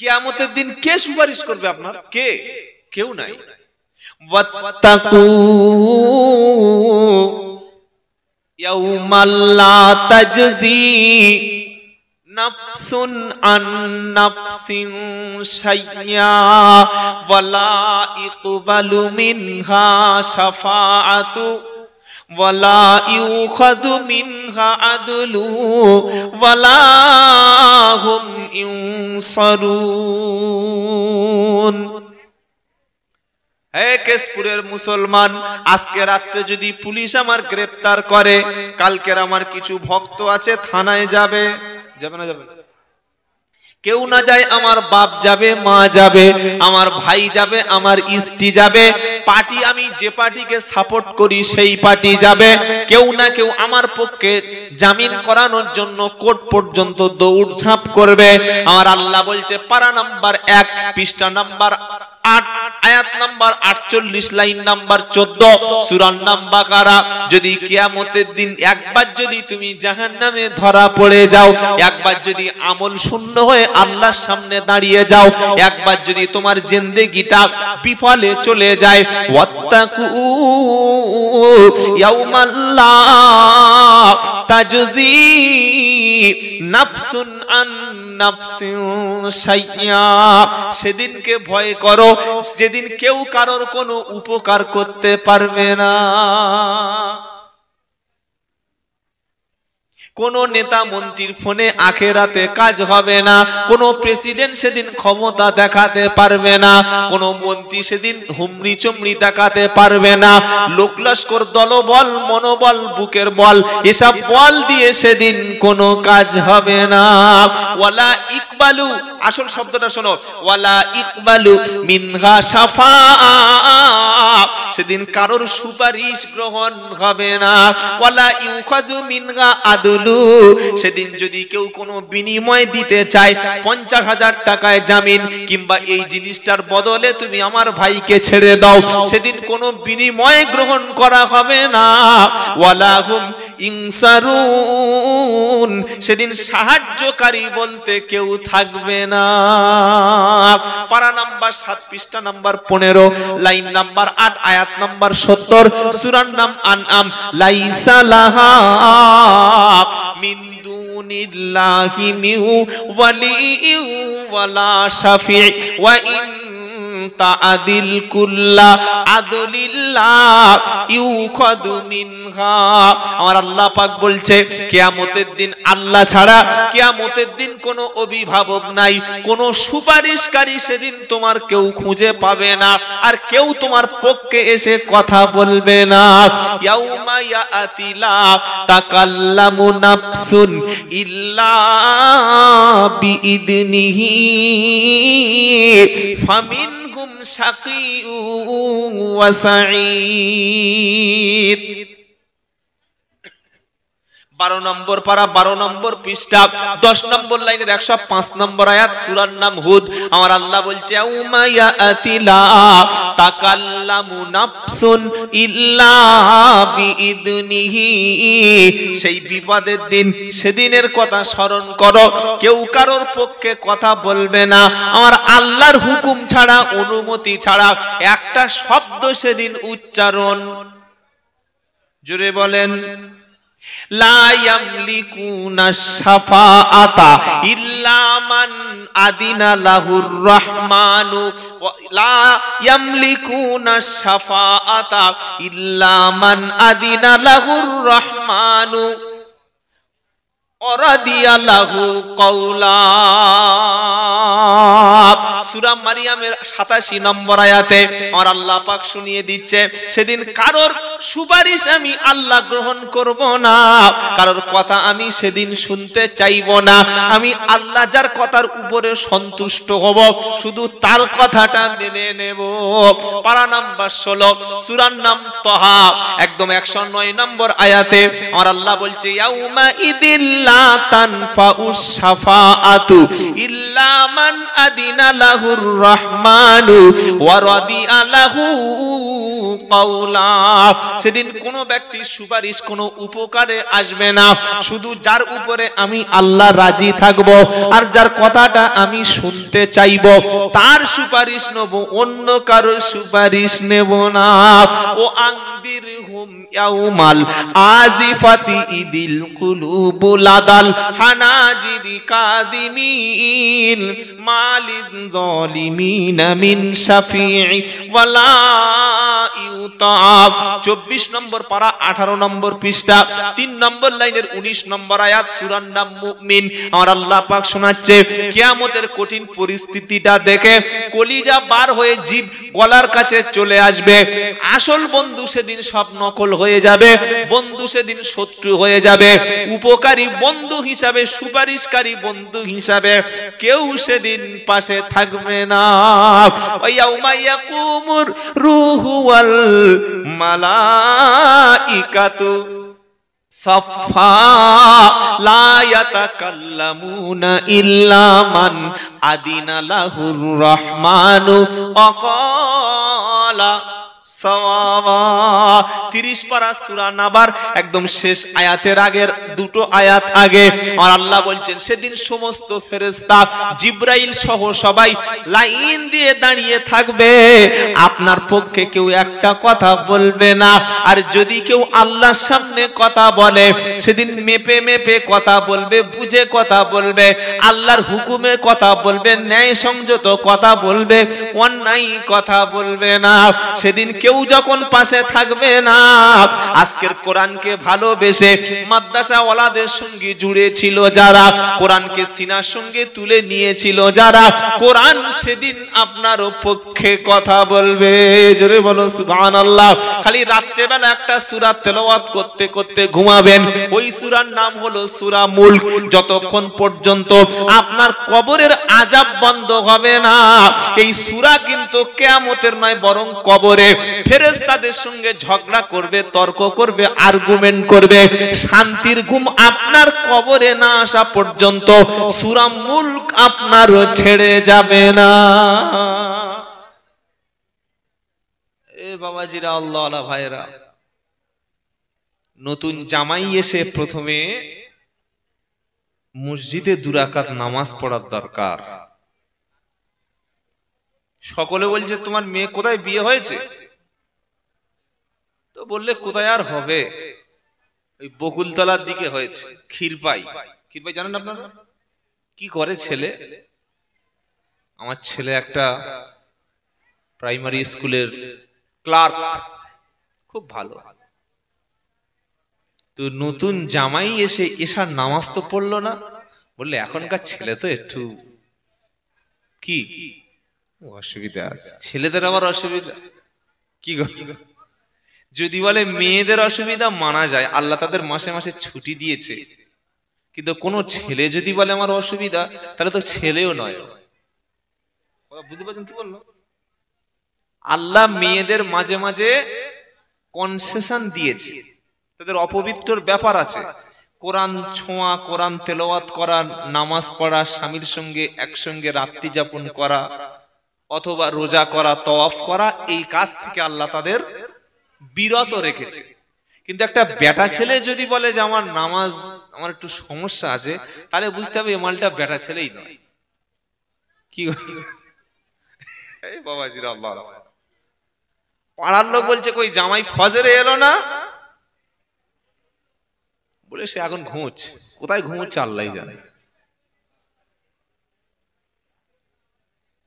কিয়ামতের দিন কে সুপারিশ করবে আপনার? কে? কেউ নাই। ওয়াত্তাকু ইয়াউমাল লা তাজজি নাফসুন আন নাফসিন শাইয়্যা ওয়ালা ইকবালু মিনহা শাফাআতু ওয়ালা ইউখাযু মিনহা আদলু ওয়ালা হুম ইউনসারুন। হে কেশপুরের মুসলমান, আজকে রাত্রে যদি পুলিশ আমার গ্রেফতার করে, কালকের আমার কিছু ভক্ত আছে থানায় যাবে, যাবে না? যাবে। কেউ না যায়, আমার বাপ যাবে, মা যাবে, আমার ভাই যাবে, আমার স্ত্রী যাবে, পার্টি আমি যে পার্টিকে সাপোর্ট করি সেই পার্টি যাবে, কেউ না কেউ আমার পক্ষে জামিন করানোর জন্য কোর্ট পর্যন্ত দৌড়ঝাঁপ করবে। আমার আল্লাহ বলছে পারা নাম্বার 1 পৃষ্ঠা নাম্বার 8 আয়াত নাম্বার 48 লাইন নাম্বার 14 সূরা নাম বাকারা, যদি কিয়ামতের দিন একবার যদি তুমি জাহান্নামে ধরা পড়ে যাও, একবার যদি আমল শূন্য হয়ে আল্লাহর সামনে দাঁড়িয়ে যাও, একবার যদি তোমার জিন্দেগিটা বিফলে চলে যায়, ওয়াত্তাকু ইয়াউমাল লা তাজজি নাফসুন আন নাফসিন শাইয়্যা, সেদিনকে ভয় করো যেদিন কেউ কারোর কোনো উপকার করতে পারবে না। কোন নেতা মন্ত্রীর ফোনে আখেরাতে কাজ হবে না, কোন প্রেসিডেন্ট সেদিন ক্ষমতা দেখাতে পারবে না, কোন মন্ত্রী সেদিন হুমড়ি চমড়ি দেখাতে পারবে না, লোক লস্কর দলবল মনোবল বুকের বল এসব বল দিয়ে সেদিন কোনো কাজ হবে না। ওয়ালা ইকবালু, আসল শব্দটা শোনো, ওয়ালা ইকবালু মিনহা শাফাআ, সেদিন কারোর সুপারিশ গ্রহণ হবে না। ওয়ালা ইউখাযু মিনহা আদলু, সেদিন যদি কেউ কোনো বিনিময় দিতে চায় 50,000 টাকায় জামিন, কিংবা এই জিনিসটার বদলে তুমি আমার ভাইকে ছেড়ে দাও, সেদিন কোনো বিনিময় গ্রহণ করা হবে না। ওয়ালা হুম ইনসারুন, সেদিন সাহায্যকারী বলতে কেউ থাকবে না। পারা নাম্বার 7 পৃষ্ঠা নাম্বার 15 লাইন নাম্বার 8 আয়াত নাম্বার 70 সূরার নাম আনআম, লাইসা লাহা মিন দুনিল্লাহি মিন ওয়ালিয়্যিন ওয়ালা শাফি ওয়া ইন তাআদিল কুল্লা আদলিল্লাহ ইউখাদু মিনহা। আমার আল্লাহ পাক বলছে কিয়ামতের দিন আল্লাহ ছাড়া কিয়ামতের দিন কোনো অভিভাবক নাই, কোনো সুপারিশকারী সেদিন তোমার কেউ খুঁজে পাবে না, আর কেউ তোমার পক্ষে এসে কথা বলবে না। ইয়াউমা ইয়াতি লা তাকাল্লামু নাফসুন ইল্লা বিইদনিহি ফামিন শাকিউন ওয়া সাঈদ। 12 নম্বর পারা 12 নম্বর পৃষ্ঠা 10 নম্বর লাইনের 105 নম্বর আয়াত সূরার নাম হুদ। আমার আল্লাহ বলছে ইয়াউমা ইয়াতি লা তাকাল্লামু নাফসুন ইল্লা বিইদনিহি, সেই বিপদের দিন, সেদিনের কথা স্মরণ করো, কেউ কারোর পক্ষে কথা বলবে না, আমার আল্লাহর হুকুম ছাড়া, অনুমতি ছাড়া একটা শব্দ সেদিন উচ্চারণ, জোরে বলেন, লা ইয়ামলিকুনা শাফাআতা ইল্লা মান আদিনা লাহুর রহমানু, লা ইয়ামলিকুনা শাফাআতা ইল্লা মান আদিনা লাহুর রহমানু ওয়ারাদিয়া লাহু কওলা। সূরা মারিয়ামের 87 নম্বর আয়াতে আমার আল্লাহ পাক শুনিয়ে দিচ্ছে সেদিন কারোর সুপারিশ আমি আল্লাহ গ্রহণ করব না, কারোর কথা আমি সেদিন শুনতে চাইব না, আমি আল্লাহ যার কথার উপরে সন্তুষ্ট হব, শুধু তার কথাটা মেনে নেব। পারা নাম্বার 16 সূরার নাম তাহা একদম 109 নম্বর আয়াতে আমার আল্লাহ বলছে ইয়াউমা ইদিল লা তানফাউশ শাফাআতু ইল্লা মান আদিনা লাহুর রহমানু ওয়া রাদিয়া লাহু কাওলা, সেদিন কোনো ব্যক্তির সুপারিশ কোনো উপকারে আসবে না, শুধু যার উপরে আমি আল্লাহ রাজি থাকব আর যার কথাটা আমি শুনতে চাইব তার সুপারিশ নেব, অন্য কারো সুপারিশ নেব না। ও আনদিরহুম ইয়াউমাল আজিফাতি ইদিল কুলুবুল আদাল হানাজিরি কাদিমিন মালিন যালিমিনা মিন শাফিঈ ওয়ালা ইউতাব। 24 নম্বর পারা 18 নম্বর পৃষ্ঠা 3 নম্বর লাইনের 19 নম্বর আয়াত, সূরার নাম মুমিন। আমার আল্লাহ পাক শোনাচ্ছে কিয়ামতের কঠিন পরিস্থিতিটা দেখে কলিজা বার হয়ে জিভ গলার কাছে চলে আসবে। আসল বন্ধু সেদিন সব নকল হয়ে যাবে, বন্ধু সেদিন শত্রু হয়ে যাবে, উপকারী বন্ধু হিসাবে সুপারিশকারী বন্ধু হিসাবে কেউ সেদিন পাশে থাকবে না। ওয়াইয়াউমা ইয়াকুমুর রূহু ওয়াল মালাইকাতু সাফা লা ইয়াতাকাল্লামুনা ইল্লা মান আদিনা লাহুর রহমানু ওয়া ক্বালা সাওয়াবা। 30 পারা সূরা নাবার একদম শেষ আয়াতের আগের দুটো আয়াত আগে আর আল্লাহ বলছেন সেদিন সমস্ত ফেরেশতা জিবরাইল সহ সবাই লাইন দিয়ে দাঁড়িয়ে থাকবে, আপনার পক্ষে কেউ একটা কথা বলবে না। আর যদি কেউ আল্লাহর সামনে কথা বলে সেদিন মেপে মেপে কথা বলবে, বুঝে কথা বলবে, আল্লাহর হুকুমে কথা বলবে, ন্যায় সংযত কথা বলবে, অন্যায় কথা বলবে না। সেদিন কেউ যখন পাশে থাকবে না, আজকের কোরআনকে ভালোবেসে মাদ্রাসা ওয়ালাদের সঙ্গে জুড়ে ছিল যারা, কোরআনকে সিনার সঙ্গে তুলে নিয়েছিল যারা, কোরআন সেদিন আপনার পক্ষে কথা বলবে। জোরে বলো সুবহানাল্লাহ। খালি রাত্রে বেলা একটা সূরা তেলাওয়াত করতে করতে ঘুমাবেন, ওই সূরার নাম হলো সূরা মুলক। যতক্ষণ পর্যন্ত আপনার কবরের আযাব বন্ধ হবে না, এই সূরা কিন্তু কিয়ামতের নয় বরং কবরে ফেরেশতাদের সঙ্গে ঝগড়া করবে, তর্ক করবে, আর্গুমেন্ট করবে। শান্তির ঘুম আপনার কবরে না আসা পর্যন্ত সূরা মুলক আপনারও ছেড়ে যাবে না। এ বাবাজিরা, আল্লাহ আল্লাহ ভাইরা, নতুন জামাই এসে প্রথমে মসজিদে 2 রাকাত নামাজ পড়ার দরকার। সকলে বলছে তোমার মেয়ে কোথায় বিয়ে হয়েছে? তো বললে কোথায় আর হবে, ওই বকুলতলার দিকে হয়েছে, ক্ষীরপাই। ক্ষীরপাই জানেন আপনারা? কি করে ছেলে? আমার ছেলে একটা প্রাইমারি স্কুলের ক্লার্ক, খুব ভালো। তো নতুন জামাই এসে এসার নামাজ তো পড়লো না। বললে এখনকার ছেলে তো একটু কি অসুবিধা আছে, ছেলেদের আবার অসুবিধা কি গো? যদি বলে মেয়েদের অসুবিধা মানা যায়, আল্লাহ তাদের মাসে মাসে ছুটি দিয়েছে, কিন্তু কোন ছেলে যদি বলে আমার অসুবিধা, তাহলে তো ছেলেও নয়। বুঝতে পারছেন কি বললো? আল্লাহ মেয়েদের মাঝে মাঝে কনসেশন দিয়েছে, তাদের অপবিত্র ব্যাপার আছে। কোরআন ছোঁয়া, কোরআন তেলাওয়াত করা, নামাজ পড়া, স্বামীর সঙ্গে একসঙ্গে রাত্রি যাপন করা, অথবা রোজা করা, তওয়াফ করা, এই কাজ থেকে আল্লাহ তাদের বিরত রেখেছে। কিন্তু একটা বেটা ছেলে যদি বলে যে আমার নামাজ, আমার একটু সমস্যা আছে, তাহলে বুঝতে হবে এই মালটা বেটা ছেলেই নয়। কি বাবাজিরা, আল্লাহ পাড়ার লোক বলছে কই জামাই ফজরে এলো না, বলে সে এখন ঘুমোচ্ছে। কোথায় ঘুমোচ্ছে আল্লাহই জানে।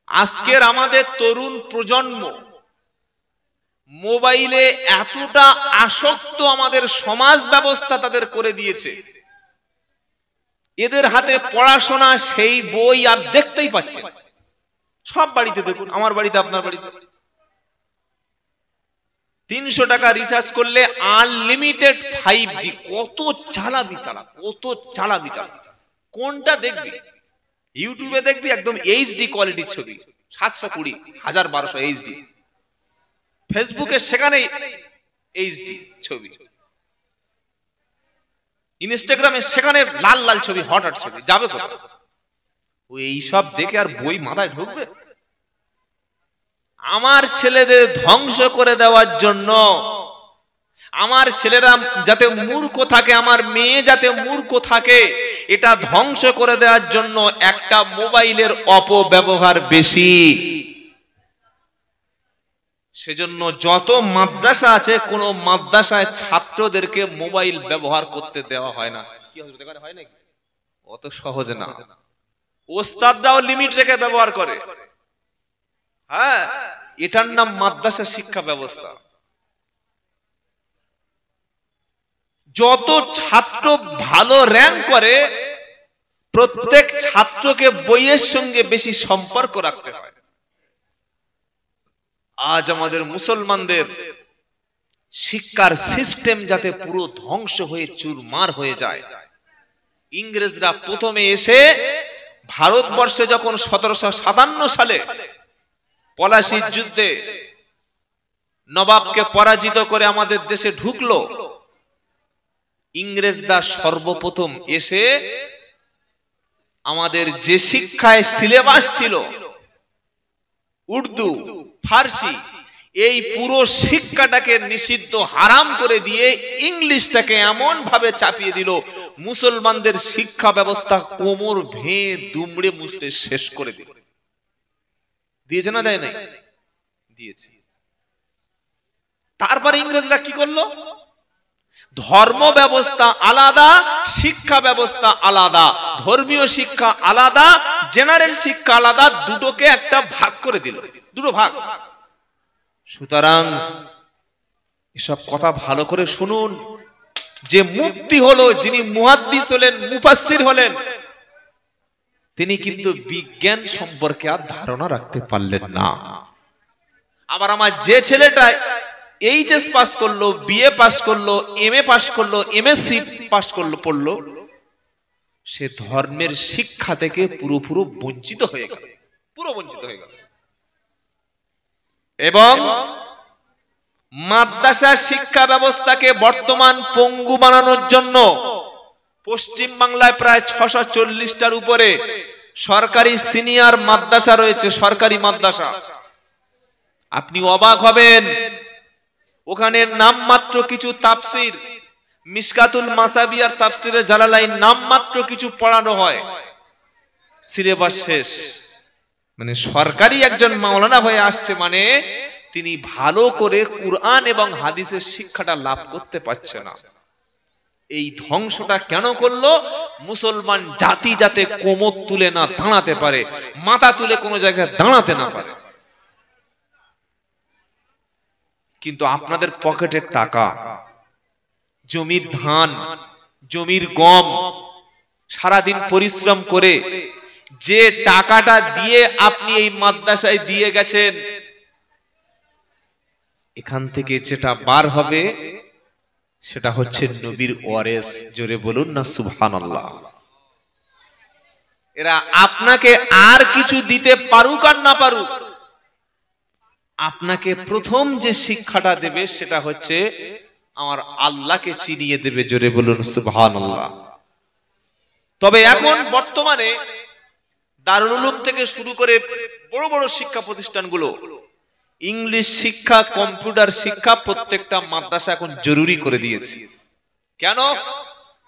আজকের আমাদের তরুণ প্রজন্ম মোবাইলে এতটা আসক্ত, আমাদের সমাজ ব্যবস্থা তাদের করে দিয়েছে, এদের হাতে পড়াশোনা সেই বই আর দেখতেই পাচ্ছে। সব বাড়িতে দেখুন, আমার বাড়িতে, আপনার বাড়িতে 300 টাকা রিচার্জ করলে আনলিমিটেড 5G। কত চালাবি চালা, কত চালাবি চালা, কোনটা দেখবি? ইউটিউবে দেখবি একদম এইচডি কোয়ালিটির ছবি, 720, 1200 এইচডি। ফেসবুকে সেখানে এইচডি ছবি, ইনস্টাগ্রামে সেখানে লাল লাল ছবি, হট ছবি, যাবে কোথায়? ও এই সব দেখে আর বই মাথায় ঢুকবে? আমার ছেলেদের ধ্বংস করে দেওয়ার জন্য, আমার ছেলেরা যাতে মূর্খ থাকে, আমার মেয়ে যাতে মূর্খ থাকে, এটা ধ্বংস করে দেওয়ার জন্য একটা মোবাইলের অপব্যবহার বেশি। সেজন্য যত মাদ্রাসা আছে, কোন মাদ্রাসায় ছাত্রদেরকে মোবাইল ব্যবহার করতে দেওয়া হয় না। কি হয় নাকি? অত সহজ না। ওস্তাদরাও লিমিট রেখে ব্যবহার করে। হ্যাঁ, এটার নাম মাদ্রাসা শিক্ষা ব্যবস্থা। যত ছাত্র ভালো র্যাঙ্ক করে, প্রত্যেক ছাত্রকে বইয়ের সঙ্গে বেশি সম্পর্ক রাখতে হয়। আজ আমাদের মুসলমানদের শিক্ষার সিস্টেম যাতে পুরো ধ্বংস হয়ে চুরমার হয়ে যায়। ইংরেজরা প্রথমে এসে ভারতবর্ষে যখন 1757 সালে পলাশির যুদ্ধে নবাবকে পরাজিত করে আমাদের দেশে ঢুকলো, ইংরেজরা সর্বপ্রথম এসে আমাদের যে শিক্ষায় সিলেবাস ছিল, উর্দু, ফার্সি, এই পুরো শিক্ষাটাকে নিষিদ্ধ হারাম করে দিয়ে ইংলিশটাকে এমন ভাবে চাপিয়ে দিল, মুসলমানদের শিক্ষা ব্যবস্থা কোমর ভেঙে দুমড়ে মুচড়ে শেষ করে দিল। দিয়েছে না দেয় নাই? দিয়েছে। তারপর ইংরেজরা কি করলো? ধর্ম ব্যবস্থা আলাদা, শিক্ষা ব্যবস্থা আলাদা, ধর্মীয় শিক্ষা আলাদা, জেনারেল শিক্ষা আলাদা, দুটোকে একটা ভাগ করে দিল, দুটো ভাগ। সুতরাং এসব কথা ভালো করে শুনুন। যে মুফতি হলো, যিনি মুহাদ্দিস হলেন, মুফাসসির হলেন, তিনি কিন্তু বিজ্ঞান সম্পর্কে আর ধারণা রাখতে পারলেন না। আবার আমার যে ছেলেটা এইচএস পাস করলো, বিএ পাস করলো, এমএ পাস করলো, এমএসসি পাস করলো, পড়লো, সে ধর্মের শিক্ষা থেকে পুরোপুরি বঞ্চিত হয়ে গেল, পুরো বঞ্চিত হয়ে গেল। এবং মাদ্রাসা শিক্ষা ব্যবস্থাকে বর্তমান পঙ্গু বানানোর জন্য পশ্চিম বাংলায় প্রায় 640টার উপরে সরকারি সিনিয়র মাদ্রাসা রয়েছে, সরকারি মাদ্রাসা। আপনি অবাক হবেন, ওখানে নামমাত্র কিছু তাফসির, মিশকাতুল মাসাবিয়ার তাফসিরে জালালাইন নামমাত্র কিছু পড়ানো হয়, সিলেবাস শেষ। মানে সরকারি একজন মাওলানা হয়ে আসছে, মানে তিনি ভালো করে কুরআন এবং হাদিসের শিক্ষাটা লাভ করতে পারছে না। এই ধ্বংসটা কেন করলো? মুসলমান জাতি যাতে কোমর তুলে না দাঁড়াতে পারে, মাথা তুলে কোনো জায়গায় দাঁড়াতে না পারে। কিন্তু আপনাদের পকেটের টাকা, জমির ধান, জমির গম, সারাদিন পরিশ্রম করে যে টাকাটা দিয়ে আপনি এই মাদ্রাসায় দিয়ে গেছেন, এখান থেকে যেটা বার হবে সেটা হচ্ছে নবীর ওয়ারেস। জোরে বলুন না সুবহানাল্লাহ। এরা আপনাকে আর কিছু দিতে পারুক আর না পারুক, আপনাকে প্রথম যে শিক্ষাটা দেবে সেটা হচ্ছে আমার আল্লাহকে চিনিয়ে দেবে। জোরে বলুন সুবহানাল্লাহ। তবে এখন বর্তমানে দারুল উলুম থেকে শুরু করে বড় বড় শিক্ষা প্রতিষ্ঠানগুলো ইংলিশ শিক্ষা, কম্পিউটার শিক্ষা প্রত্যেকটা মাদ্রাসা এখন জরুরি করে দিয়েছে। কেন?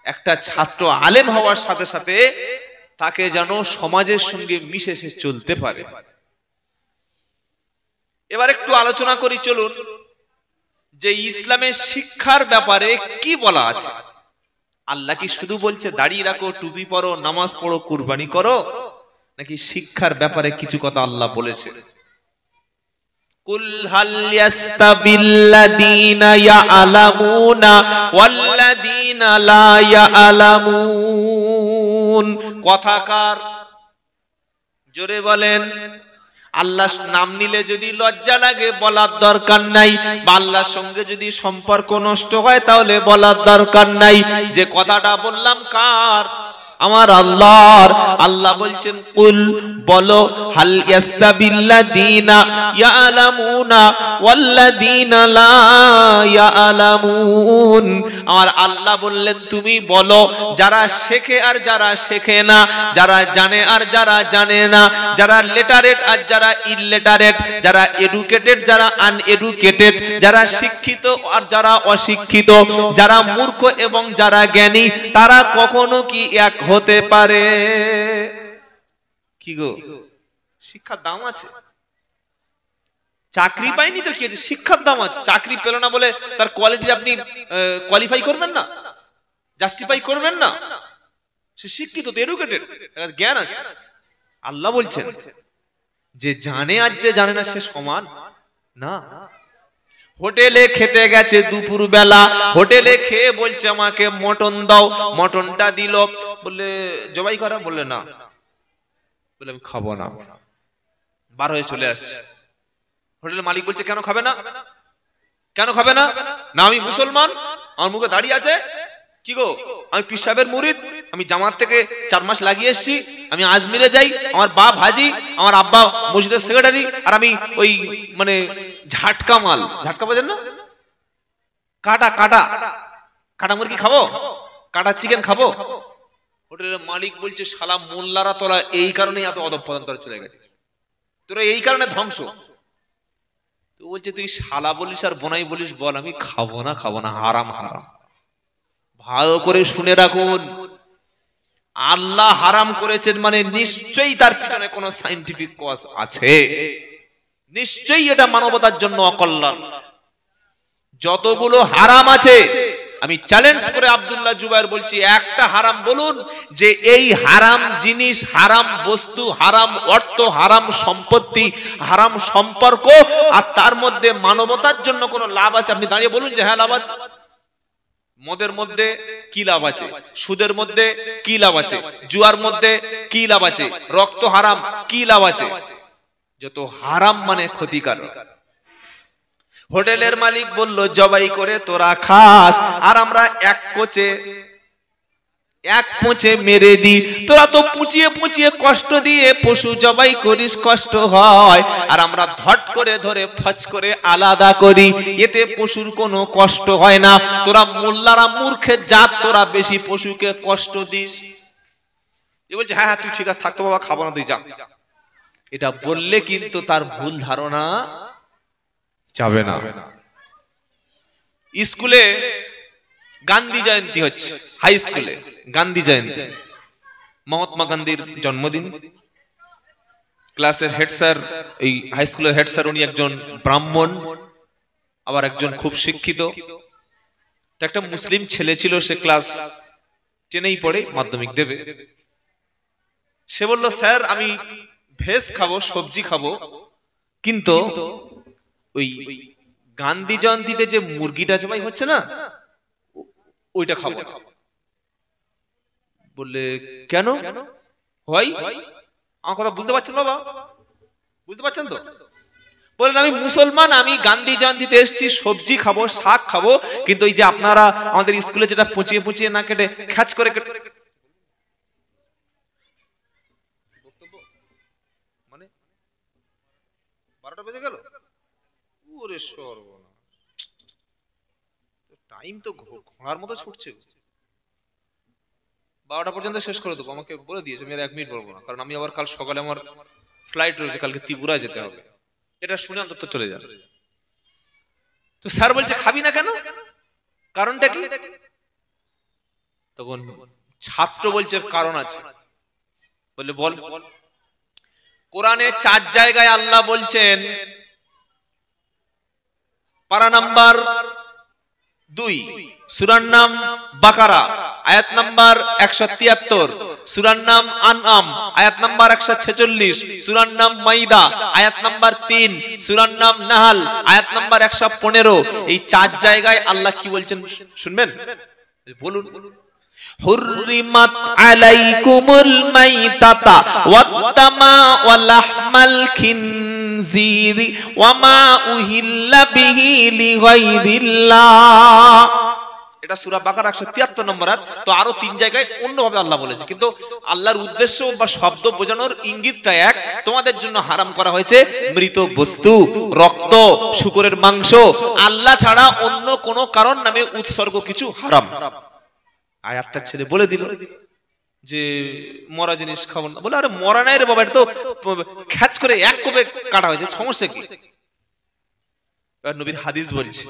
একটা ছাত্র আলেম হওয়ার সাথে সাথে তাকে যেন সমাজের সঙ্গে মিশে সে চলতে পারে। এবার একটু আলোচনা করি, চলুন, যে ইসলামের শিক্ষার ব্যাপারে কি বলা আছে। আল্লাহ কি শুধু বলছে দাঁড়িয়ে রাখো, টুপি পরো, নামাজ পড়ো, কুরবানি করো, নাকি শিক্ষার ব্যাপারে কিছু কথা আল্লাহ বলেছে? কুল হাল ইয়াস্তাবিল্লাযীনা ইয়ালামুনা ওয়াল্লাযীনা লা ইয়ালামুন। কথাকার জোরে বলেন। আল্লাহর নাম নিলে যদি লজ্জা লাগে বলার দরকার নাই, বা আল্লাহর সঙ্গে যদি সম্পর্ক নষ্ট হয় তাহলে বলার দরকার নাই। যে কথাটা বললাম কার? আমার আল্লাহর। আল্লাহ বলছেন কুল, বলো, হাল ইয়াস্তাবিল্লাযীনা ইয়ালামুনা ওয়াল্লাযীনা লা ইয়ালামুন। আমার আল্লাহ বললেন তুমি বলো, যারা শেখে আর যারা শেখে না, যারা জানে আর যারা জানে না, যারা লেটারেট আর যারা ইললেটারেট, যারা এডুকেটেড যারা আনএডুকেটেড, যারা শিক্ষিত আর যারা অশিক্ষিত, যারা মূর্খ এবং যারা জ্ঞানী, তারা কখনো কি এক হতে পারে? কি গো, শিক্ষার দাম আছে। চাকরি পাইনি তো কি আছে, শিক্ষার দাম আছে। চাকরি পেল না বলে তার কোয়ালিটি আপনি কোয়ালিফাই করবেন না, জাস্টিফাই করবেন না। সে শিক্ষিত, এডুকেটেড, জ্ঞান আছে। আল্লাহ বলছেন যে জানে আর যে জানে না সে সমান না। হোটেলে খেতে গেছে দুপুর বেলা, হোটেলে খেয়ে বলছে আমাকে মটন দাও, মটনটা দিল, বললে জবাই করা, বললে না, বলে আমি খাবো না, বার হয়ে চলে আসছে। হোটেলের মালিক বলছে কেন খাবে না, কেন খাবে না? না আমি মুসলমান, আমার মুখে দাড়ি আছে। কি গো, আমি পীর সাহেবের মুরিদ, আমি জামাত থেকে 4 মাস লাগিয়ে এসেছি, আমি আজমিরে যাই, আমার বাপ হাজি, আমার আব্বা মসজিদের সেক্রেটারি, আর আমি ওই মানে ঝাটকা মাল, ঝাটকা বোঝেন না, কাটা কাটা কাটা মুরগি খাবো, কাটা চিকেন খাবো। হোটেলের মালিক বলছে শালা মোল্লারা তোরা এই কারণেই এত অধঃপতনে চলে গেছে, তোরা এই কারণে ধ্বংস। তো বলছে তুই শালা বলিস আর বোনাই বলিস, বল আমি খাবো না, খাবো না, হারাম হারাম। ভালো করে শুনে রাখুন, আল্লাহ হারাম করেছেন মানে নিশ্চয়ই তার পিছনে কোনো সায়েন্টিফিক কজ আছে, নিশ্চয়ই এটা মানবতার জন্য অকল্যাণ। যতগুলো হারাম আছে আমি চ্যালেঞ্জ করে আব্দুল্লাহ জুবায়ের বলছি, একটা হারাম বলুন যে এই হারাম জিনিস, হারাম বস্তু, হারাম অর্থ, হারাম সম্পত্তি, হারাম সম্পর্ক, আর তার মধ্যে মানবতার জন্য কোনো লাভ আছে। আপনি দাঁড়িয়ে বলুন যে হ্যাঁ লাভ আছে। মদের মধ্যে কি লাভ আছে, সুদের মধ্যে কি লাভ আছে, জুয়ার মধ্যে কি লাভ আছে, রক্ত হারাম কি লাভ আছে? যত হারাম মানে ক্ষতিকারক। হোটেলের মালিক বলল জবাই করে তোরা খাস, আর আমরা এক পোঁচে মেরে দি। তোরা তো পুঁচিয়ে পুঁচিয়ে কষ্ট দিয়ে পশু জবাই করিস, কষ্ট হয়, আর আমরা ধট করে ধরে ফচ করে আলাদা করি, এতে পশুর কোনো কষ্ট হয় না। তোরা মোল্লারা মূর্খের জাত, তোরা বেশি পশুকে কষ্ট দিস। এ বলছে হ্যাঁ হ্যাঁ তুই ঠিক আছে, থাকতো বাবা, খাবো না, তুই যা। এটা বললে কিন্তু তার ভুল ধারণা যাবে না। স্কুলে গান্ধী জয়ন্তী হচ্ছে, হাই স্কুলে গান্ধী জয়ন্তী, মহাত্মা গান্ধীর জন্মদিন। ক্লাসের হেড স্যার, এই হাই স্কুলের হেড স্যার, উনি একজন ব্রাহ্মণ, আবার একজন খুব শিক্ষিত। একটা মুসলিম ছেলে ছিল, সে ক্লাস 10-এই পড়ে, মাধ্যমিক দেবে। সে বলল স্যার আমি ভেজ খাবো, সবজি খাবো, কিন্তু ওই গান্ধী জয়ন্তীতে যে মুরগিটা জবাই হচ্ছে না, ওইটা খাবো না। বললে কেন হয়? আমার কথা বুঝতে পারছেন বাবা, বুঝতে পারছেন তো? বললেন আমি মুসলমান, আমি গান্ধী জয়ন্তীতে এসেছি, সবজি খাবো, শাক খাবো, কিন্তু এই যে আপনারা আমাদের স্কুলে যেটা পুঁচিয়ে পুঁচিয়ে না কেটে খ্যাচ করে কেটে, মানে 12টা বেজে গেল, ওরে সর্বনাশ, টাইম তো ঘোড়ার মতো ছুটছে। 12টা পর্যন্ত শেষ করে দেবো, আমাকে বলে দিয়েছে আমি আর 1 মিনিট বলবো না, কারণ আমি আবার কাল সকালে আমার ফ্লাইট রয়েছে, কালকে ত্রিপুরায় যেতে হবে। এটা শুনে অন্তত চলে যান। তো স্যার বলছে খাবি না কেন, কারণটা কি? তখন ছাত্র বলছে কারণ আছে। বললে বল। কোরআনে 4 জায়গায় আল্লাহ বলছেন, পারা নাম্বার 2, সূরার নাম বাকারা, আয়াত নাম্বার 173, সূরার নাম আনআম, আয়াত নাম্বার 146, সূরার নাম মাইদা, আয়াত নাম্বার 3, সূরার নাম নাহাল, আয়াত নাম্বার 115। এই 4 জায়গায় আল্লাহ কি বলছেন শুনবেন, বলুন। হুররিমাত আলাইকুমুল মাইতাতা ওয়াত-তামা ওয়া লাহমাল খিনজিরি ওয়া মা উহিল্লা বিহি লিগাইরিল্লাহ। এটা সূরা বাকারা 173 নম্বর আয়াত। তো আরো 3 জায়গায় অন্যভাবে আল্লাহ বলেছে, কিন্তু আল্লাহর উদ্দেশ্য বা শব্দ বোঝানোর ইঙ্গিতটা এক। তোমাদের জন্য হারাম করা হয়েছে মৃত বস্তু, রক্ত, শূকরের মাংস, আল্লাহ ছাড়া অন্য কোনো কারণ নামে উৎসর্গ কিছু হারাম। আয়াতটা ছেড়ে বলে দিল যে মরা জিনিস খাবো না। বলে আরে মরা নাই রে বাবা, এটা তো খ্যাচ করে এক কোপে কাটা হয়েছে, সমস্যা কি? নবীর হাদিস বলছে,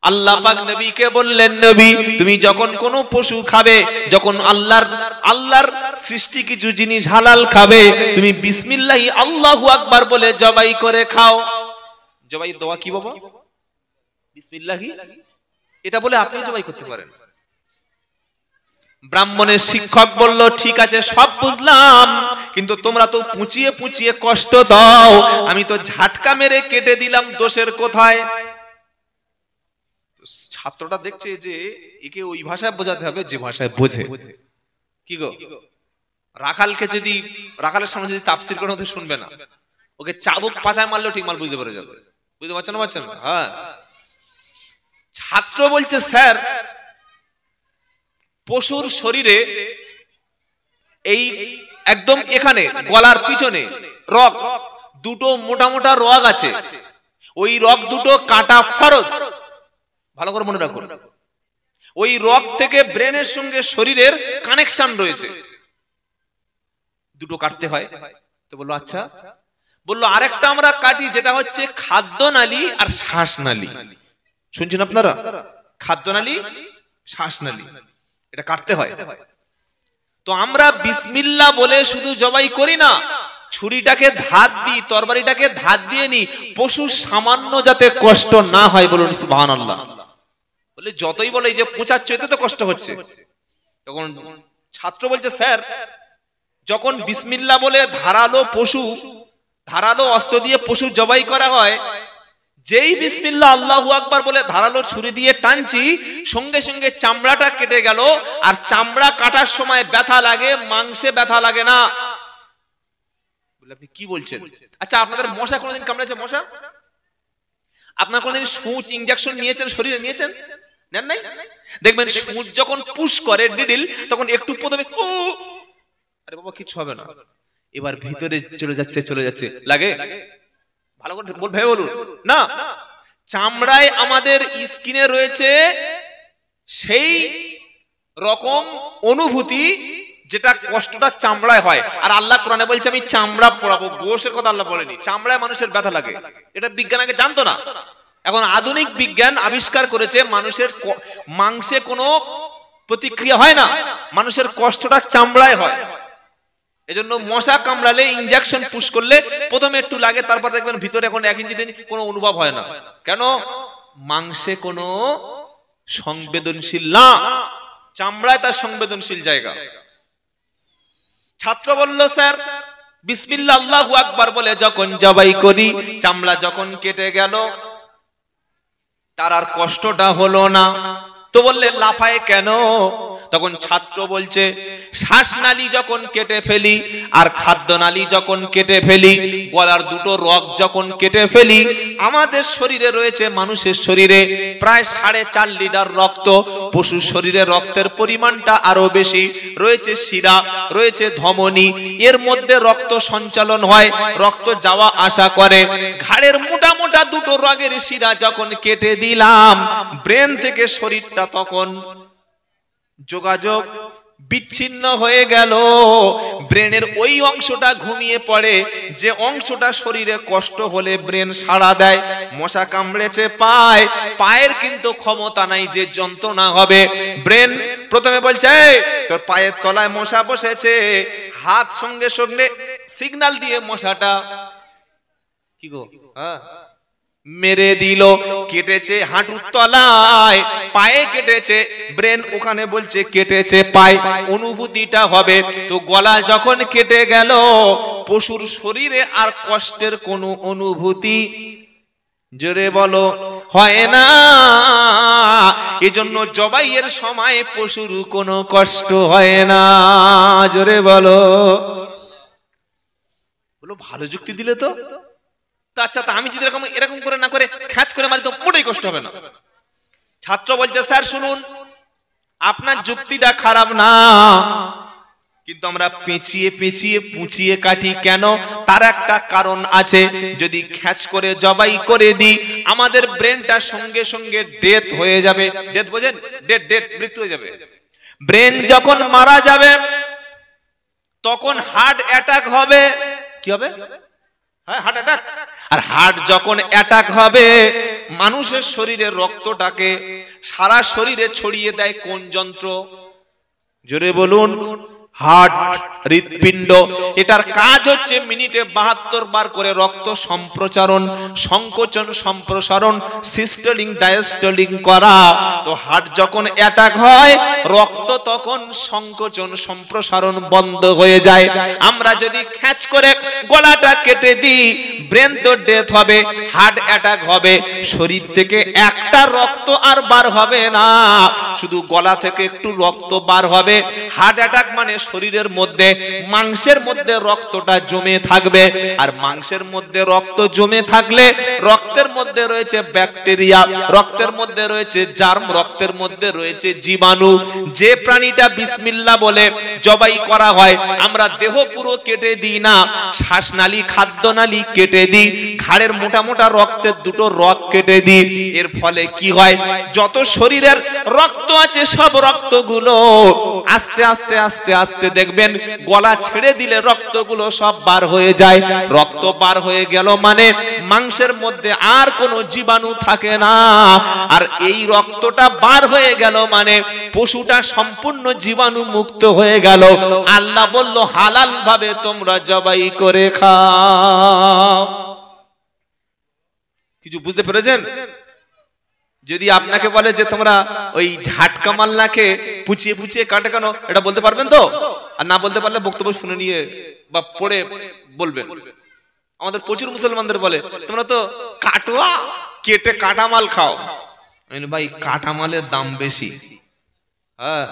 আল্লাহ পাক নবীকে বললেন, নবী তুমি যখন কোনো পশু খাবে, যখন আল্লাহর সৃষ্টি কিছু জিনিস হালাল খাবে, তুমি বিসমিল্লাহি আল্লাহু আকবার বলে জবাই করে খাও। জবাই দোয়া কি বাবা? বিসমিল্লাহি, এটা বলে আপনি জবাই করতে পারেন। ব্রাহ্মণের শিক্ষক বলল, ঠিক আছে সব বুঝলাম, কিন্তু তোমরা তো পুঁচিয়ে পুঁচিয়ে কষ্ট দাও, আমি তো ঝাটকা মেরে কেটে দিলাম, দোষের কোথায়? ছাত্রটা দেখছে যে একে ওই ভাষায় বোঝাতে হবে যে ভাষায় বোঝে। কি গো, রাখালকে যদি রাখালের সামনে যদি তাফসীর করানো তো শুনবে না, ওকে চাবুক পাছায় মারলেও ঠিক মাল বুঝতে পারে যাবে। বুঝতে পারছেন না? পারছেন? হ্যাঁ। ছাত্র বলছে, স্যার পশুর শরীরে এই একদম এখানে গলার পিছনে রগ দুটো মোটা মোটা রগ আছে, ওই রগ দুটো কাটা ফরজ। ভালো করে মনে রাখুন, ওই রগ থেকে ব্রেনের সঙ্গে শরীরের কানেকশন রয়েছে, দুটো কাটতে হয়। তো বললো আচ্ছা। বললো আরেকটা আমরা কাটি, যেটা হচ্ছে খাদ্যনালী আর শ্বাসনালী। শুনছেন আপনারা? খাদ্যনালী, শ্বাসনালী, এটা কাটতে হয়। তো আমরা বিসমিল্লাহ বলে শুধু জবাই করি না, ছুরিটাকে ধার দিই, তরবারিটাকে ধার দিয়ে নি, পশুর সামান্য যাতে কষ্ট না হয়। বলুন সুবহানাল্লাহ। বলে যতই বলে এই যে পোঁচাচ্ছ এতে তো কষ্ট হচ্ছে। তখন ছাত্র বলছে, স্যার যখন বিসমিল্লাহ বলে ধারালো অস্ত্র দিয়ে পশু জবাই করা হয়, যেই বিসমিল্লাহ আল্লাহু আকবার বলে ধারালো ছুরি দিয়ে টানছি, সঙ্গে সঙ্গে চামড়াটা কেটে গেল। আর চামড়া কাটার সময় ব্যথা লাগে, মাংসে ব্যথা লাগে না। বলে আপনি কি বলছেন? আচ্ছা আপনাদের মশা কোনোদিন কামড়েছে? মশা আপনার কোনোদিন সূচ ইনজেকশন নিয়েছেন, শরীরে নিয়েছেন? নেন নাই? দেখবেন সূচ যখন পুশ করে নিডল, তখন একটু প্রথমে ও আরে বাবা কিছু হবে না, এবার ভিতরে চলে যাচ্ছে লাগে। ভালো করে ভেবে বলুন না। চামড়ায় আমাদের স্কিনে রয়েছে সেই রকম অনুভূতি যেটা কষ্টটা চামড়ায় হয়। আর আল্লাহ কোরআনে বলছে আমি চামড়া পড়াবো, গোশের কথা আল্লাহ বলেনি। চামড়ায় মানুষের ব্যথা লাগে, এটা বিজ্ঞান আগে জানতো না। এখন আধুনিক বিজ্ঞান আবিষ্কার করেছে মানুষের মাংসে কোনো প্রতিক্রিয়া হয় না, মানুষের কষ্টটা চামড়ায় হয়। এজন্য মশা কামড়ালে ইনজেকশন পুশ করলে প্রথমে একটু লাগে, তারপর দেখবেন ভিতরে এখন 1 ইঞ্চি কোনো অনুভব হয় না। কেন? মাংসে কোনো সংবেদনশীল না, চামড়ায় তার সংবেদনশীল জায়গা। ছাত্র বলল, স্যার বিসমিল্লাহ আল্লাহু আকবার বলে যখন জবাই করি, চামড়া যখন কেটে গেল, তার আর কষ্টটা হলো না। তো বললে লাফায় কেন? তখন ছাত্র বলছে, শ্বাসনালী যখন কেটে ফেলি আর খাদ্যনালী যখন কেটে ফেলি, গলার দুটো রগ যখন কেটে ফেলি, আমাদের শরীরে রয়েছে, মানুষের শরীরে প্রায় 4.5 লিটার রক্ত। পশুর শরীরে রক্তের পরিমাণটা আরো বেশি রয়েছে, শিরা রয়েছে, ধমনী, এর মধ্যে রক্ত সঞ্চালন হয়, রক্ত যাওয়া আসা করে। ঘাড়ের মোটা মোটা দুটো রগের শিরা যখন কেটে দিলাম, ব্রেন থেকে শরীরটা তখন যোগাযোগ বিচ্ছিন্ন হয়ে গেল। ব্রেনের ওই অংশটা ঘুমিয়ে পড়ে, যে অংশটা শরীরে কষ্ট হলে ব্রেন সাড়া দেয়। মশা কামড়েছে পায়ের কিন্তু ক্ষমতা নাই যে যন্ত্রণা হবে। ব্রেন প্রথমে বলছে তোর পায়ের তলায় মশা বসেছে, হাত সঙ্গে সঙ্গে সিগন্যাল দিয়ে মশাটা কি গো মেরে দিল। কেটেছে হাঁটুর তলায়, পায়ে কেটেছে, ব্রেন ওখানে বলছে কেটেছে পায়ে, অনুভূতিটা হবে। তো গলা যখন কেটে গেল, পশুর শরীরে আর কষ্টের কোনো অনুভূতি, জোরে বলো, হয় না। এজন্য জবাইয়ের সময় পশুর কোনো কষ্ট হয় না, জোরে বলো। বলো ভালো যুক্তি দিলে তো। আচ্ছা, তা আমি যদি এরকম করে না করে খ্যাচ করে মারি তো মোটেই কষ্ট হবে না। ছাত্র বলছে স্যার শুনুন, আপনার যুক্তিটা খারাপ না, কিন্তু আমরা পেঁচিয়ে পেঁচিয়ে পুঁচিয়ে কাটি কেন? তার একটা কারণ আছে। যদি খ্যাচ করে জবাই করে দিই, আমাদের ব্রেনটা সঙ্গে সঙ্গে ডেথ হয়ে যাবে। ডেথ বোঝেন? ডেথ মৃত্যু হয়ে যাবে। ব্রেন যখন মারা যাবে তখন হার্ট অ্যাটাক হবে। কি হবে? হ্যাঁ, হার্ট অ্যাটাক। আর হার্ট যখন অ্যাটাক হবে, মানুষের শরীরে রক্তটাকে সারা শরীরে ছড়িয়ে দেয় কোন যন্ত্র? জোরে বলুন। হার্ট, হৃৎপিণ্ড। এটার কাজ হচ্ছে মিনিটে 72 বার করে রক্ত সম্প্রচারণ, সংকোচন, সম্প্রসারণ, সিস্টোলিং, ডায়াস্টোলিং করা। তো হার্ট যখন অ্যাটাক হয়, রক্ত তখন সংকোচন, সম্প্রসারণ বন্ধ হয়ে যায়। আমরা যদি খ্যাচ করে গলাটা কেটে দিই, ব্রেন তো ডেথ হবে, হার্ট অ্যাটাক হবে, শরীর থেকে একটা রক্ত আর বার হবে না, শুধু গলা থেকে একটু রক্ত বার হবে। হার্ট অ্যাটাক মানে শরীরের মধ্যে মাংসের মধ্যে রক্তটা জমে থাকবে, আর মাংসের মধ্যে রক্ত জমে থাকলে রক্তের মধ্যে রয়েছে ব্যাকটেরিয়া, রক্তের মধ্যে রয়েছে জার্ম, রক্তের মধ্যে রয়েছে জীবাণু। যে প্রাণীটা বিসমিল্লাহ বলে জবাই করা হয়, আমরা দেহ পুরো কেটে দিই না, শ্বাসনালী, খাদ্যনালী কেটে দিই, ঘাড়ের মোটা মোটা রক্তের দুটো রগ কেটে দিই। এর ফলে কি হয়? যত শরীরের রক্ত আছে সব রক্তগুলো আস্তে আস্তে আস্তে আস্তে দেখবেন গলা ছেড়ে দিলে রক্তগুলো সব বার হয়ে যায়। রক্ত বার হয়ে গেল মানে মাংসের মধ্যে আর কোনো জীবাণু থাকে না, আর এই রক্তটা বার হয়ে গেল মানে পশুটা সম্পূর্ণ জীবাণু মুক্ত হয়ে গেল। আল্লাহ বলল হালাল ভাবে তোমরা জবাই করে খাও। কিছু বুঝতে পেরেছেন? যদি আপনাকে বলে যে তোমরা ওই ঝাটকা মাল্লাকে পুচিয়ে পুচিয়ে কাটে কেন, এটা বলতে পারবেন তো? আর না বলতে পারলে বক্তব্য শুনে নিয়ে বা পড়ে বলবেন। আমাদের প্রচুর মুসলমানদের বলে তোমরা তো কাটোয়া কেটে কাটা মাল খাও। ভাই কাটা মালের দাম বেশি। হ্যাঁ,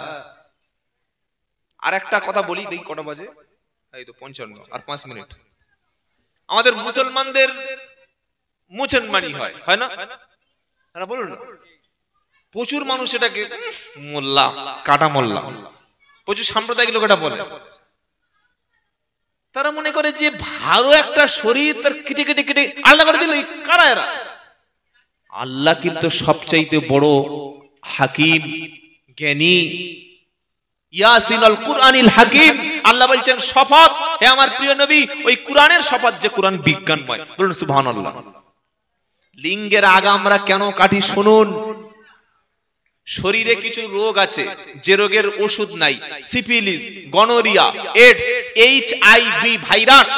আর একটা কথা বলি, দেখি কটা বাজে, এই তো 55 আর 5 মিনিট। আমাদের মুসলমানদের মুসলমানি হয়, হয় না? বলুন না, প্রচুর মানুষ এটাকে মোল্লা, কাটা মোল্লা, প্রচুর সাম্প্রদায়িক লোক এটা বলে। তারা মনে করে যে ভালো একটা শরীর তার কেটে কেটে কেটে আলাদা করে দিল, কারা এরা? আল্লাহ কিন্তু সবচাইতে বড় হাকিম, জ্ঞানী। ইয়াসিনুল কুরআনিল হাকিম। আল্লাহ বলছেন শপথ হে আমার প্রিয় নবী, ওই কুরআনের শপথ যে কুরআন বিজ্ঞানময়। বলুন সুবহানাল্লাহ। লিঙ্গের আগা আমরা কেন কাটি শুনুন। শরীরে কিছু রোগ আছে যে রোগের ওষুধ নাই, syphilis, gonorrhoea, AIDS, HIV virus.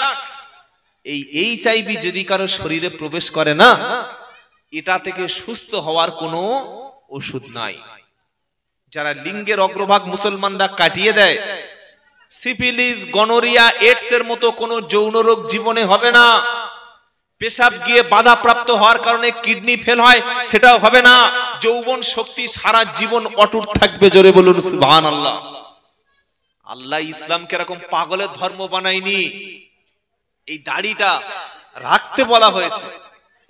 এই HIV যদি কারো শরীরে প্রবেশ করে না, এটা থেকে সুস্থ হওয়ার কোনো ওষুধ নাই। যারা লিঙ্গের অগ্রভাগ মুসলমানরা কাটিয়ে দেয়, সিফিলিস, গনোরিয়া, এইডস এর মতো কোনো যৌন রোগ জীবনে হবে না। পেশাব গিয়ে বাধাপ্রাপ্ত হওয়ার কারণে কিডনি ফেল হয়, সেটাও হবে না। যৌবন শক্তি সারা জীবন অটুট থাকবে। জোরে বলুন সুবহানাল্লাহ। আল্লাহ ইসলামকে এরকম পাগলের ধর্ম বানায়নি। এই দাড়িটা রাখতে বলা হয়েছে,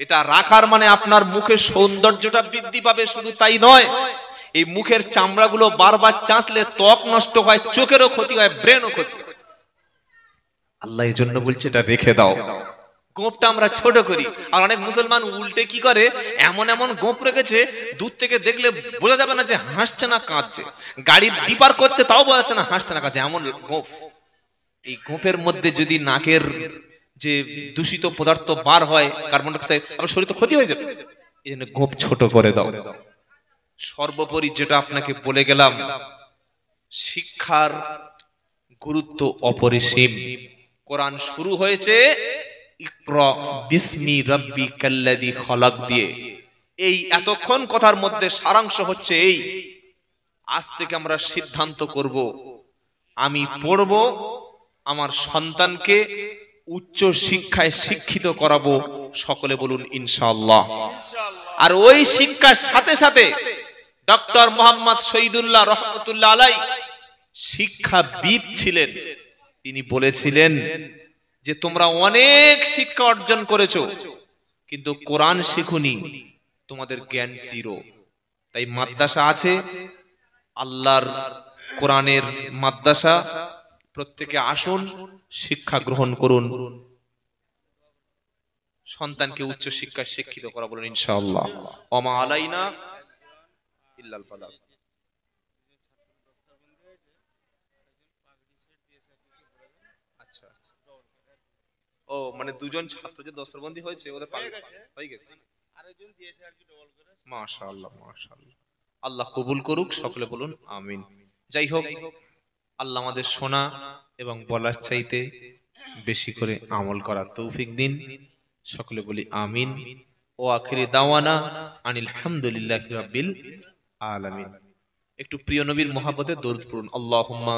এটা রাখার মানে আপনার মুখের সৌন্দর্যটা বৃদ্ধি পাবে, শুধু তাই নয়, এই মুখের চামড়াগুলো বারবার চাঁচলে ত্বক নষ্ট হয়, চোখেরও ক্ষতি হয়, ব্রেনও ক্ষতি হয়। আল্লাহ এই জন্য বলছে এটা রেখে দাও। গোঁপটা আমরা ছোট করি, আর অনেক মুসলমান উল্টে কি করে, এমন এমন গোঁপ রেখেছে দূর থেকে দেখলে বোঝা যাবে না যে হাসছে না কাঁদছে, গাড়ি ডিপার করছে তাও বোঝা যাচ্ছে না হাসছে না কাঁদছে, এমন গোঁপ। এই গোঁপের মধ্যে যদি নাকের যে দূষিত পদার্থ বার হয়, কার্বন ডাই অক্সাইড, আমার শরীর তো ক্ষতি হয়ে যাবে। এই জন্য গোঁপ ছোট করে দাও। সর্বোপরি যেটা আপনাকে বলে গেলাম, শিক্ষার গুরুত্ব অপরিসীম। কোরআন শুরু হয়েছে ইকরা বিসমি রাব্বিকাল্লাযী খলাক দিয়ে। এই এতক্ষণ কথার মধ্যে সারাংশ হচ্ছে এই, আজ থেকে আমরা সিদ্ধান্ত করব আমি পড়ব, আমার সন্তানকে উচ্চ শিক্ষায় শিক্ষিত করাবো। সকলে বলুন ইনশাআল্লাহ। আর ওই শিক্ষার সাথে সাথে ডক্টর মোহাম্মদ শহীদুল্লাহ রহমতুল্লাহ আলাই শিক্ষাবিদ ছিলেন। তিনি বলেছিলেন যে তোমরা অনেক শিক্ষা অর্জন করেছো, কিন্তু কোরআন শিখুনি, তোমাদের জ্ঞান জিরো। তাই মাদ্রাসা আছে, আল্লাহর কোরআনের মাদ্রাসা, প্রত্যেকে আসুন, শিক্ষা গ্রহণ করুন, সন্তানকে উচ্চ শিক্ষায় শিক্ষিত করা বলেন ইনশাআল্লাহ। ওমা আলাইনা ইল্লাল বালাগ। আচ্ছা, ও মানে দুজন ছাত্র যে দস্তরবন্দি হয়েছে ওদের হয়ে গেছে, আরেকজন দিয়েছে আর কি ডবল করে। মাশাআল্লাহ মাশাআল্লাহ, আল্লাহ কবুল করুক, সকলে বলুন আমিন। যাই হোক, আল্লাহ আমাদের শোনা এবং বলার চাইতে বেশি করে আমল করার তৌফিক দিন, সকলে বলি আমিন। ও আখিরি দাওয়ানা আনিল হামদুলিল্লাহি রাব্বিল আলামিন। একটু প্রিয় নবীর মহব্বতে দরুদ পড়ুন, আল্লাহুম্মা